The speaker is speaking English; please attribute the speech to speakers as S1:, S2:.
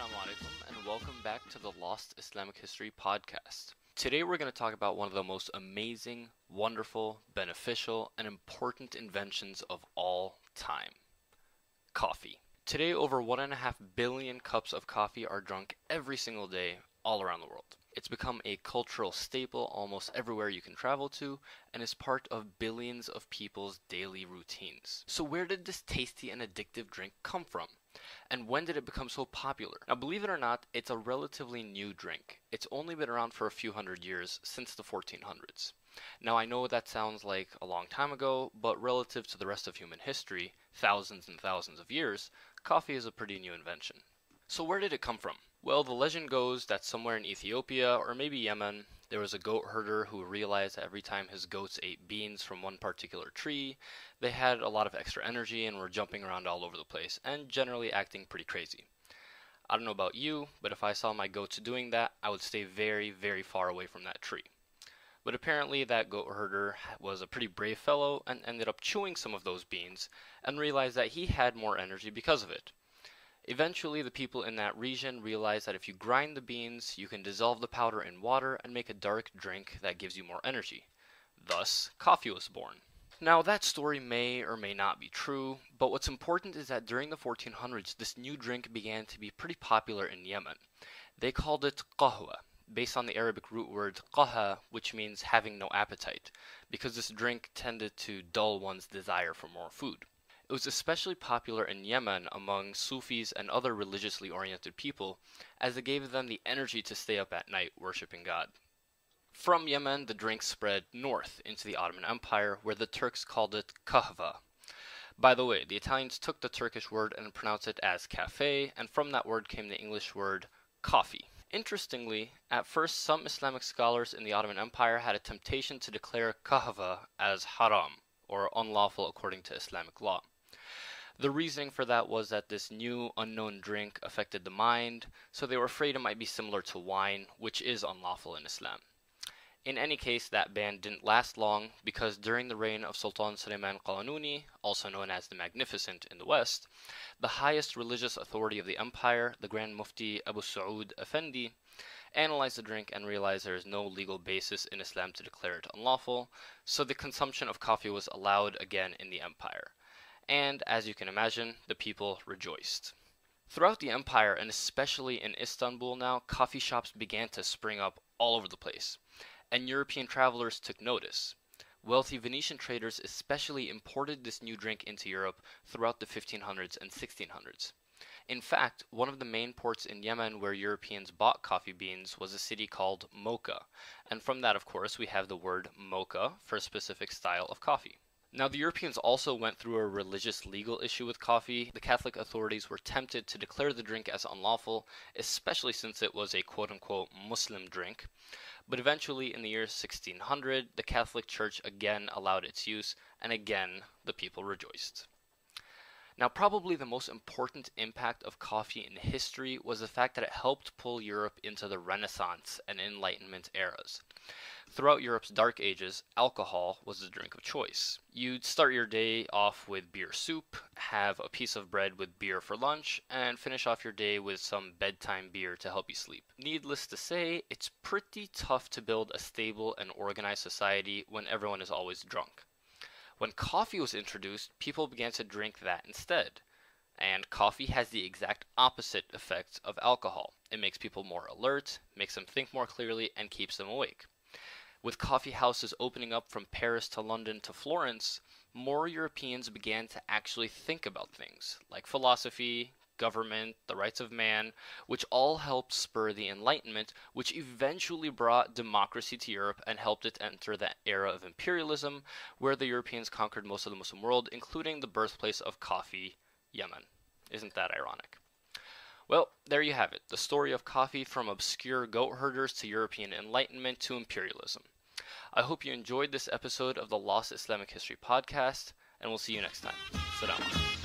S1: Assalamu alaikum and welcome back to the Lost Islamic History podcast. Today we're going to talk about one of the most amazing, wonderful, beneficial, and important inventions of all time. Coffee. Today over 1.5 billion cups of coffee are drunk every single day all around the world. It's become a cultural staple almost everywhere you can travel to and is part of billions of people's daily routines. So where did this tasty and addictive drink come from? And when did it become so popular? Now believe it or not, it's a relatively new drink. It's only been around for a few hundred years, since the 1400s. Now I know that sounds like a long time ago, but relative to the rest of human history, thousands and thousands of years, coffee is a pretty new invention. So where did it come from? Well, the legend goes that somewhere in Ethiopia, or maybe Yemen, there was a goat herder who realized that every time his goats ate beans from one particular tree, they had a lot of extra energy and were jumping around all over the place, and generally acting pretty crazy. I don't know about you, but if I saw my goats doing that, I would stay very, very far away from that tree. But apparently that goat herder was a pretty brave fellow and ended up chewing some of those beans, and realized that he had more energy because of it. Eventually, the people in that region realized that if you grind the beans, you can dissolve the powder in water and make a dark drink that gives you more energy. Thus, coffee was born. Now, that story may or may not be true, but what's important is that during the 1400s, this new drink began to be pretty popular in Yemen. They called it qahwa, based on the Arabic root word qaha, which means having no appetite, because this drink tended to dull one's desire for more food. It was especially popular in Yemen among Sufis and other religiously oriented people, as it gave them the energy to stay up at night worshipping God. From Yemen, the drink spread north into the Ottoman Empire, where the Turks called it kahva. By the way, the Italians took the Turkish word and pronounced it as cafe, and from that word came the English word coffee. Interestingly, at first some Islamic scholars in the Ottoman Empire had a temptation to declare kahva as haram, or unlawful according to Islamic law. The reasoning for that was that this new unknown drink affected the mind, so they were afraid it might be similar to wine, which is unlawful in Islam. In any case, that ban didn't last long, because during the reign of Sultan Suleiman Qalanuni, also known as the Magnificent in the West, the highest religious authority of the empire, the Grand Mufti Abu Saud Effendi, analyzed the drink and realized there is no legal basis in Islam to declare it unlawful, so the consumption of coffee was allowed again in the empire. And, as you can imagine, the people rejoiced. Throughout the empire, and especially in Istanbul now, coffee shops began to spring up all over the place, and European travelers took notice. Wealthy Venetian traders especially imported this new drink into Europe throughout the 1500s and 1600s. In fact, one of the main ports in Yemen where Europeans bought coffee beans was a city called Mocha, and from that, of course, we have the word mocha for a specific style of coffee. Now, the Europeans also went through a religious legal issue with coffee. The Catholic authorities were tempted to declare the drink as unlawful, especially since it was a quote-unquote Muslim drink. But eventually, in the year 1600, the Catholic Church again allowed its use, and again, the people rejoiced. Now, probably the most important impact of coffee in history was the fact that it helped pull Europe into the Renaissance and Enlightenment eras. Throughout Europe's Dark Ages, alcohol was the drink of choice. You'd start your day off with beer soup, have a piece of bread with beer for lunch, and finish off your day with some bedtime beer to help you sleep. Needless to say, it's pretty tough to build a stable and organized society when everyone is always drunk. When coffee was introduced, people began to drink that instead. And coffee has the exact opposite effect of alcohol. It makes people more alert, makes them think more clearly, and keeps them awake. With coffee houses opening up from Paris to London to Florence, more Europeans began to actually think about things like philosophy, government, the rights of man, which all helped spur the Enlightenment, which eventually brought democracy to Europe and helped it enter that era of imperialism, where the Europeans conquered most of the Muslim world, including the birthplace of coffee, Yemen. Isn't that ironic? Well, there you have it, the story of coffee from obscure goat herders to European Enlightenment to imperialism. I hope you enjoyed this episode of the Lost Islamic History podcast, and we'll see you next time. Salam alaikum.